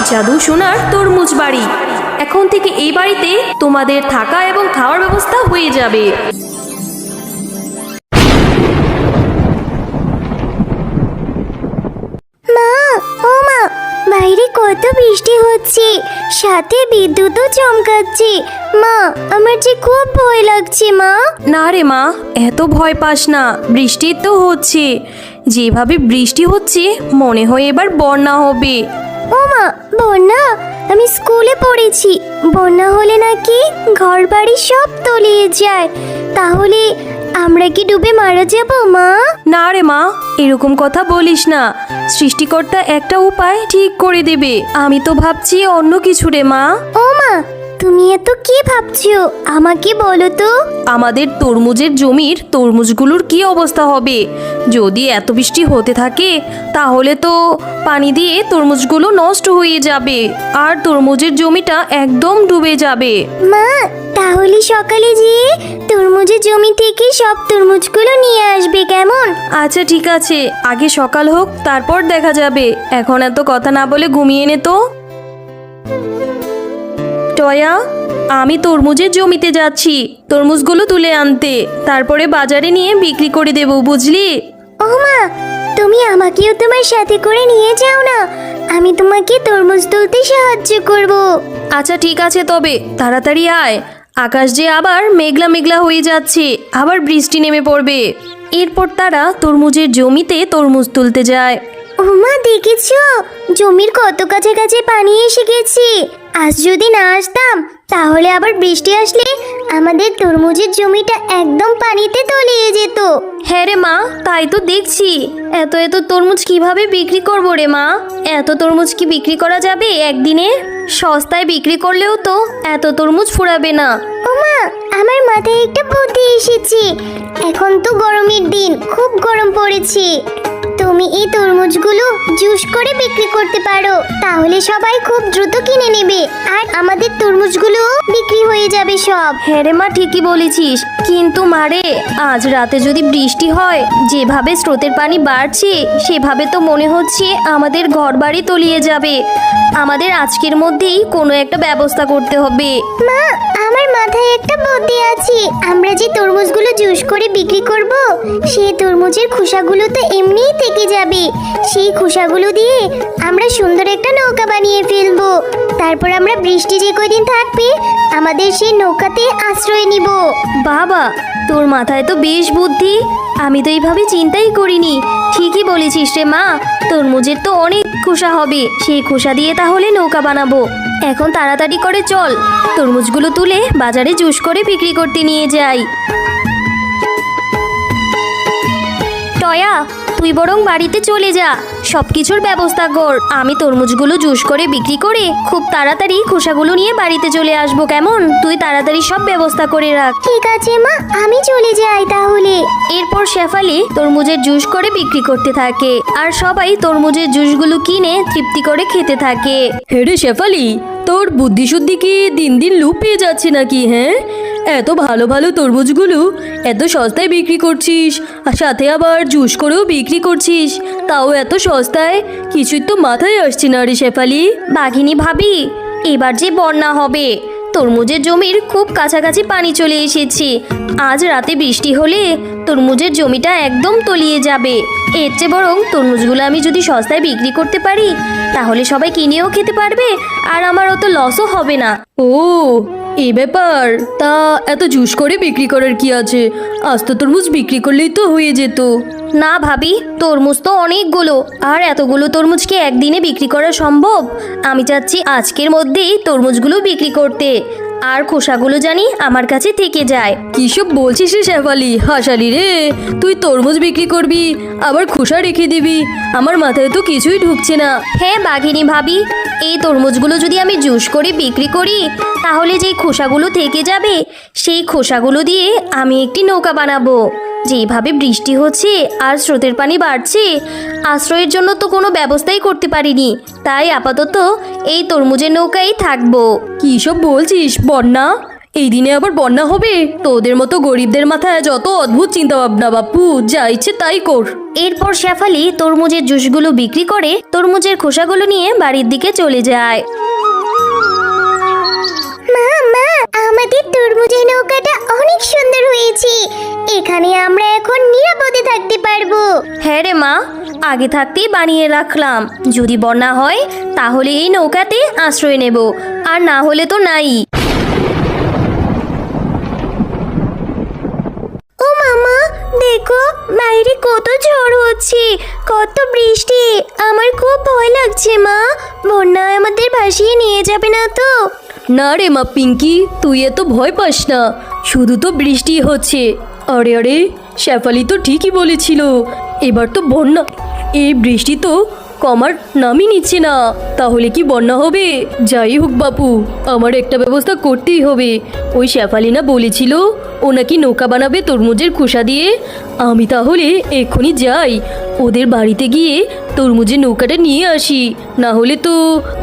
জাদু সোনার তরমুজ বাড়ি। এখন থেকে এই বাড়িতে তোমাদের থাকা এবং খাওয়ার ব্যবস্থা হয়ে যাবে। মা, ও মা, বাইরে কত বৃষ্টি হচ্ছে, সাথে বিদ্যুৎও চমকাচ্ছে। মা, আমার যে খুব ভয় লাগছে। মা, না রে মা, এত ভয় পাস না, বৃষ্টি তো হচ্ছে। যেভাবে বৃষ্টি হচ্ছে মনে হয় এবার বন্যা হবে। ও মা, বন্যা? আমি স্কুলে পড়েছি বন্যা হলে নাকি ঘর বাড়ি সব তলিয়ে যায়। তাহলে আমরা কি ডুবে মারা যাব? মা, না রে মা, এরকম কথা বলিস না। সৃষ্টিকর্তা একটা উপায় ঠিক করে দেবে। আমি তো ভাবছি অন্য কিছু রে মা। ও মা, তুমি এত কি ভাবছো আমাকে বলো তো। আমাদের তরমুজের জমির তরমুজগুলোর কি অবস্থা হবে? যদি এত বৃষ্টি হতে থাকে তাহলে তো পানি দিয়ে তরমুজগুলো নষ্ট হয়ে যাবে আর তরমুজের জমিটা একদম ডুবে যাবে। মা, তাহলে সকালে যেয়ে তরমুজের জমি থেকে সব তরমুজগুলো নিয়ে আসবে, কেমন? আচ্ছা ঠিক আছে, আগে সকাল হোক তারপর দেখা যাবে। এখন এত কথা না বলে ঘুমিয়ে নে তো। টয়া, আমি তরমুজের জমিতে যাচ্ছি তরমুজগুলো তুলে আনতে, তারপরে বাজারে নিয়ে বিক্রি করে দেব, বুঝলি? ও মা, তুমি আমাকেও তোমার সাথে করে নিয়ে যাও না, আমি তোমাকে তরমুজ তুলতে সাহায্য করব। আচ্ছা ঠিক আছে, তবে তাড়াতাড়ি আয়। আকাশ যে আবার মেঘলা মেঘলা হয়ে যাচ্ছে, আবার বৃষ্টি নেমে পড়বে। এরপর তারা তরমুজের জমিতে তরমুজ তুলতে যায়। ও মা, দেখেছো জমির কত কাছাকাছি পানি এসে গেছে। আজ যদি না আসতাম তাহলে আবার বৃষ্টি আসলে আমাদের তরমুজের জমিটা একদম পানিতে তলিয়ে যেত। হ্যাঁ রে মা, তাই তো দেখছি। এত এত তরমুজ কিভাবে বিক্রি করবো রে মা? এত তরমুজ কি বিক্রি করা যাবে একদিনে? সস্তায় বিক্রি করলেও তো এত তরমুজ ফুরাবে না। ও মা, আমার মাথায় একটা বুদ্ধি এসেছে। এখন তো গরমের দিন, খুব গরম পড়েছে। তুমি এই তরমুজগুলো জুস করে বিক্রি করতে পারো, তাহলে সবাই খুব দ্রুত কিনে নেবে আর আমাদের তরমুজগুলো বিক্রি হয়ে যাবে সব। হ্যাঁ রে মা, ঠিকই বলেছিস। কিন্তু মারে, আজ রাতে যদি বৃষ্টি হয়, যেভাবে স্রোতের পানি বাড়ছে সেভাবে তো মনে হচ্ছে আমাদের ঘরবাড়ি তলিয়ে যাবে। আমাদের আজকের মধ্যেই কোনো একটা ব্যবস্থা করতে হবে। মা, আমার মাথায় একটা বুদ্ধি আছে। আমরা যে তরমুজগুলো জুস করে বিক্রি করব, সেই তরমুজের খোসাগুলো তো এমনিই থেকে যাবে। সেই খোসাগুলো দিয়ে আমরা সুন্দর একটা নৌকা বানিয়ে ফেলবো। তারপর আমরা বৃষ্টি যে কয়দিন থাকবে আমাদের সেই নৌকাতে আশ্রয় নিব। বাবা, তোর মাথায় তো বেশ বুদ্ধি। আমি তো এইভাবে চিন্তাই করিনি। ঠিকই বলেছিস রে মা, তরমুজের তো অনেক খোসা হবে, সেই খোসা দিয়ে তাহলে নৌকা বানাবো। এখন তাড়াতাড়ি করে চল, তরমুজগুলো তুলে বাজারে জুস করে বিক্রি করতে নিয়ে যাই। টয়া, তুই বরং বাড়িতে চলে যা, সব কিছুর ব্যবস্থা কর। আমি তরমুজগুলো জুস করে বিক্রি করে খুব তাড়াতাড়ি খোসাগুলো নিয়ে বাড়িতে চলে আসবো, কেমন? তুই তাড়াতাড়ি সব ব্যবস্থা করে রাখ। ঠিক আছে মা, আমি চলে যাই তাহলে। এরপর শেফালি তরমুজের জুস করে বিক্রি করতে থাকে আর সবাই তরমুজের জুসগুলো কিনে তৃপ্তি করে খেতে থাকে। হেরে শেফালি, তোর বুদ্ধি শুদ্ধি কি দিন দিন লুপ পেয়ে যাচ্ছে নাকি? হ্যাঁ, এত ভালো ভালো তরমুজগুলো এত সস্তায় বিক্রি করছিস আর সাথে আবার জুস করেও বিক্রি করছিস, তাও এত সস্তায়। কিছুই তো মাথায় আসছে না রে শেফালি। বাঘিনী ভাবি, এবার যে বন্যা হবে, তরমুজের জমির খুব কাছাকাছি পানি চলে এসেছে। আজ রাতে বৃষ্টি হলে তরমুজের জমিটা একদম তলিয়ে যাবে। এর চেয়ে বরং তরমুজগুলো আমি যদি সস্তায় বিক্রি করতে পারি তাহলে সবাই কিনেও খেতে পারবে আর আমার অত লসও হবে না। ও, এই ব্যাপার। তা এত জুস করে বিক্রি করার কি আছে? আস্ত তরমুজ বিক্রি করলেই তো হয়ে যেত। না ভাবি, তরমুজ তো অনেকগুলো, আর এতগুলো তরমুজ কি একদিনে বিক্রি করা সম্ভব? আমি চাচ্ছি আজকের মধ্যেই তরমুজগুলো বিক্রি করতে, আর খোসাগুলো জানি আমার কাছে থেকে যায়। কিসব বলছিস রে শেফালি, হাসালি রে। তুই তরমুজ বিক্রি করবি আবার খোসা রেখে দিবি, আমার মাথায় তো কিছুই ঢুকছে না। হ্যাঁ বাঘিনী ভাবি, এই তরমুজগুলো যদি আমি জুস করে বিক্রি করি তাহলে যেই খোসাগুলো থেকে যাবে সেই খোসাগুলো দিয়ে আমি একটি নৌকা বানাবো। যেভাবে বৃষ্টি হচ্ছে আর স্রোতের পানি বাড়ছে, আশ্রয়ের জন্য তো কোনো ব্যবস্থাই করতে পারিনি, তাই আপাতত এই তরমুজের নৌকায় থাকবো। কী সব বলছিস বন্যা? এই দিনে আবার বন্যা হবে? তোদের মতো গরিবদের মাথায় যত অদ্ভুত চিন্তা ভাবনা বাপু, যা ইচ্ছে তাই কর। এরপর শেফালি তরমুজের জুসগুলো বিক্রি করে তরমুজের খোসাগুলো নিয়ে বাড়ির দিকে চলে যায়। মা মা, আমাদের তরমুজের নৌকাটা অনেক সুন্দর হয়েছে। এখানে আমরা এখন নিরাপদে থাকতে পারবো। হ্যাঁ রে মা, আগে থাকতেই বানিয়ে রাখলাম। যদি বন্যা হয় তাহলে এই নৌকাতে আশ্রয় নেব, আর না হলে তো নাই। ও মামা, দেখো বাইরে কত ঝড় হচ্ছে, কত বৃষ্টি। আমার খুব ভয় লাগছে মা, বন্যায় আমাদের ভাসিয়ে নিয়ে যাবে না তো? না রে মা পিঙ্কি, তুই এত ভয় পাস না, শুধু তো বৃষ্টি হচ্ছে। আরে আরে, শেফালি তো ঠিকই বলেছিল, এবার তো বন্যা। এই বৃষ্টি তো কমার নামই নিচ্ছে না, তাহলে কি বন্যা হবে? যাই হোক বাপু, আমার একটা ব্যবস্থা করতেই হবে। ওই শেফালি না বলেছিল ও নাকি নৌকা বানাবে তরমুজের খোসা দিয়ে। আমি তাহলে এক্ষুনি যাই, ওদের বাড়িতে গিয়ে তরমুজের নৌকাটা নিয়ে আসি, না হলে তো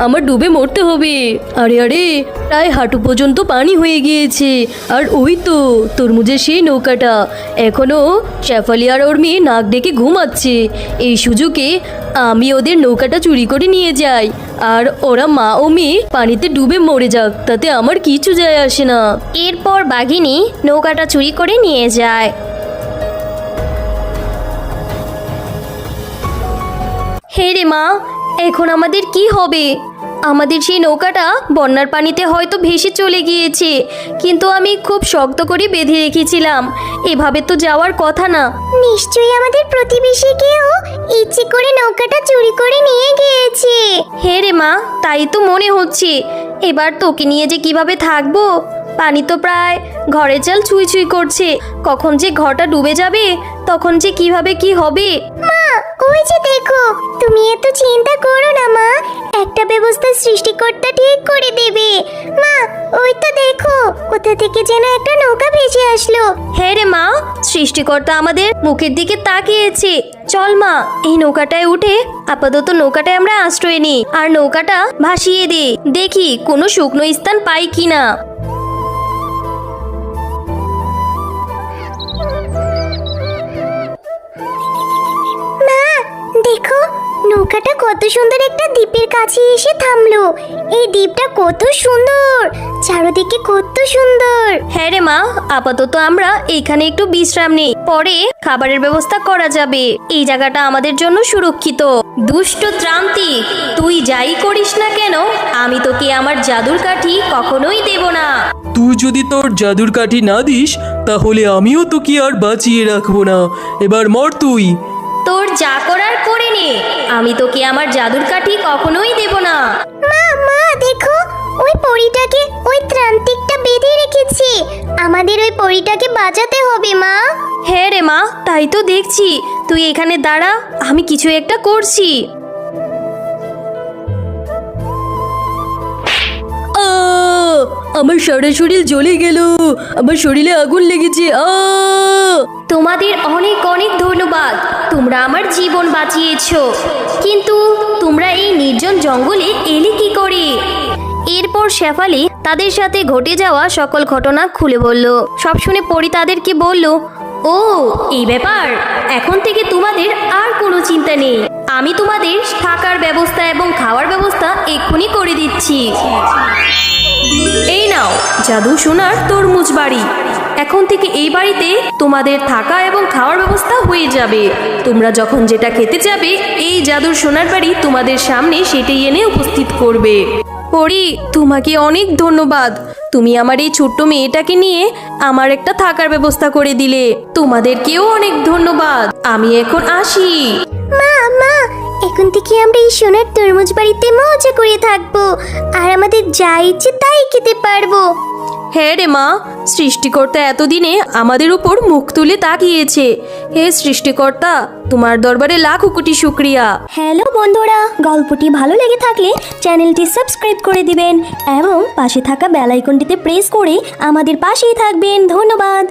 আমার ডুবে মরতে হবে। আরে আরে, প্রায় হাঁটু পর্যন্ত পানি হয়ে গিয়েছে, আর ওই তো তরমুজের সেই নৌকাটা। এখনও শেফালি আর ওর মেয়ে নাক ডেকে ঘুমাচ্ছে। এই সুযোগে আমি ওদের নৌকাটা চুরি করে নিয়ে যাই, আর ওরা মা ও মেয়ে পানিতে ডুবে মরে যাক, তাতে আমার কিছু যায় আসে না। এরপর বাঘিনী নৌকাটা চুরি করে নিয়ে যায়। হে রে মা, এখন আমাদের কি হবে? আমাদের সেই নৌকাটা বন্যার পানিতে হয়তো ভেসে চলে গিয়েছে, কিন্তু আমি খুব শক্ত করে বেঁধে রেখেছিলাম। এভাবে তো যাওয়ার কথা না। নিশ্চয়ই আমাদের প্রতিবেশী কেউ ইচ্ছে করে নৌকাটা চুরি করে নিয়ে গিয়েছে। হে রে মা, তাই তো মনে হচ্ছে। এবার তোকে নিয়ে যে কিভাবে থাকবো? পানি তো প্রায় ঘরের চাল ছুঁই ছুঁই করছে। কখন যে ঘরটা ডুবে যাবে, তখন যে কিভাবে কি হবে। মা, ওই যে দেখো, তুমি এত চিন্তা করো না মা, একটা ব্যবস্থা সৃষ্টিকর্তা ঠিক করে দেবে। মা, ওই তো দেখো, কোথা থেকে যেন একটা নৌকা ভেসে আসলো। হ্যাঁ রে মা, সৃষ্টিকর্তা আমাদের মুখের দিকে তাকিয়েছে। চল মা, এই নৌকাটায় উঠে আপাতত নৌকাটায় আমরা আশ্রয় নিই, আর নৌকাটা ভাসিয়ে দিই, দেখি কোনো শুকনো স্থান পাই কিনা। মা, দেখো, নৌকাটা কত সুন্দর একটা দ্বীপের কাছে এসে থামলো। এই দ্বীপটা কত সুন্দর, চারদিকে কত সুন্দর। হ্যাঁ রে মা, আপাতত আমরা এখানে একটু বিশ্রাম নিই, পরে খাবারের ব্যবস্থা করা যাবে। এই জায়গাটা আমাদের জন্য সুরক্ষিত। দুষ্ট ত্রান্তিক, তুই যাই করিস না কেন, আমি তোকে আমার জাদুর কাঠি কখনোই দেব না। তুই যদি তোর জাদুর কাঠি না দিস, তাহলে আমিও তোকে আর বাঁচিয়ে রাখবো না। এবার মর তুই। তোর যা করার করে নে, আমি তোকে আমার জাদুর কাঠি কখনোই দেব না। মা মা, দেখো, ওই পরীটাকে ওই ত্রান্তিকটা বেঁধে রেখেছে। আমাদের ওই পরীটাকে বাঁচাতে হবে মা। হ্যাঁ রে মা, তাই তো দেখছি। তুই এখানে দাঁড়া, আমি কিছু একটা করছি। আমার সারা শরীর জ্বলে গেল, আমার শরীরে আগুন লেগেছে। তোমাদের অনেক অনেক ধন্যবাদ, তোমরা আমার জীবন বাঁচিয়েছো। কিন্তু তোমরা এই নির্জন জঙ্গলে এলে কি করে? এরপর শেফালি তাদের সাথে ঘটে যাওয়া সকল ঘটনা খুলে বলল। সব শুনে পরি তাদেরকে বলল, ও এই ব্যাপার, এখন থেকে তোমাদের আর কোনো চিন্তা নেই। আমি তোমাদের থাকার ব্যবস্থা এবং খাওয়ার ব্যবস্থা এক্ষুনি করে দিচ্ছি। এই নাও জাদু সোনার তরমুজ বাড়ি। এখন থেকে এই বাড়িতে তোমাদের থাকা এবং খাওয়ার ব্যবস্থা হয়ে যাবে। তোমরা যখন যেটা খেতে যাবে, এই জাদুর সোনার বাড়ি তোমাদের সামনে সেটাই এনে উপস্থিত করবে। পরি, তোমাকে অনেক ধন্যবাদ। তুমি আমার এই ছোট্ট মেয়েটাকে নিয়ে আমার একটা থাকার ব্যবস্থা করে দিলে। তোমাদেরকেও অনেক ধন্যবাদ। আমি এখন আসি। মা মা, এখন থেকে আমরা এই সোনার তরমুজ বাড়িতে মজা করে থাকবো, আর আমাদের যা ইচ্ছে তাই খেতে পারবো। হ্যাঁ রে মা, সৃষ্টিকর্তা এতদিনে আমাদের উপর মুখ তুলে তাকিয়েছে। হে সৃষ্টিকর্তা, তোমার দরবারে লাখো কোটি শুকরিয়া। হ্যালো বন্ধুরা, গল্পটি ভালো লেগে থাকলে চ্যানেলটি সাবস্ক্রাইব করে দিবেন এবং পাশে থাকা বেল আইকনটিতে প্রেস করে আমাদের পাশেই থাকবেন। ধন্যবাদ।